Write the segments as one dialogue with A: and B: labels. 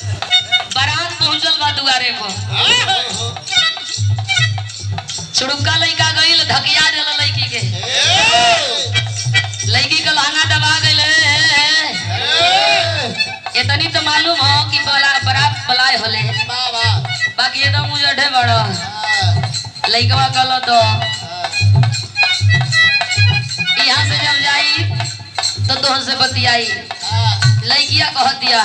A: बारात पहुंचल बा दुआरे पर छुड़का लइका गइल धकिया देला लइकी के लइकी का लहंगा दबा गइल इतनी तो मालूम हो कि बरात बलाय होले बाकी ये तो मुझे ढे बड़ा लइकवा कलो तो यहाँ से जब जाई तो तोहन से बतियाई लइकिया कहतिया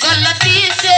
A: गलती से